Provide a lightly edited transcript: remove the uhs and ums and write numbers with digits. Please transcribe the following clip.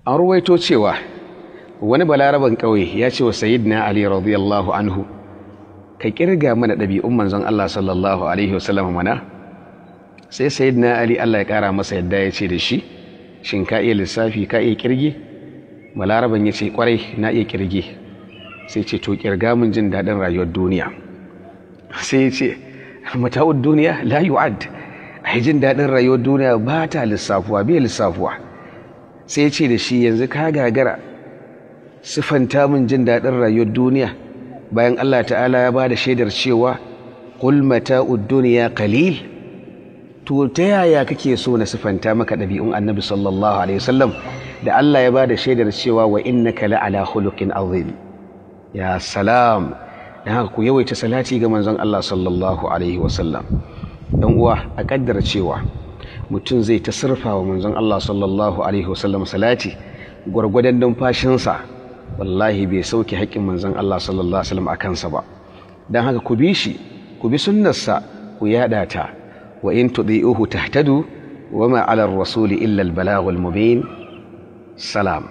an ruwaito cewa wani balaraban ƙauye ya ce wa sayyidina Ali radiyallahu anhu, ka kirga mana ɗabi'un manzon Allah sallallahu alaihi wasallam mana. Sai sayyidina Ali Allah ya ƙara masa yadda ya ce da shi, shin ka iya lissafi, ka iya kirge? Balaraban ya ce kwarai na iya kirge. Sai ce to kirga mun jin daɗin rayuwar duniya. Sai ya ce mata'ud duniya la yu'ad, ai jin daɗin rayuwar duniya ba ta lissafuwa, bai lissafuwa. Sai ya ce da shi yanzu ka gagara sifanta min jin daɗin rayuwar duniya bayan Allah ta'ala ya ba da shaidar cewa qul mata'ud dunya qalil. To ta yaya kake so na sifanta maka ɗabi'un annabi sallallahu alaihi wasallam da Allah ya ba da shaidar cewa wa innaka la'ala khuluqin azim? Ya salam. Dan haka ku yawaita salati ga manzon Allah sallallahu alaihi wasallam. Dan uwa, a kaddara cewa mutum zai ta surfa wa manzon Allah sallallahu alaihi wasallam salati gwargwadon numfashinsa, wallahi bai sauke haƙƙin manzon Allah sallallahu alaihi wasallam a kansa ba. Dan haka ku bi shi, ku bi sunnarsa, ku yada ta. wa in tudi'uhu tahtadu wa ma 'ala ar-rasuli illa al-balaghul mubin. Salam.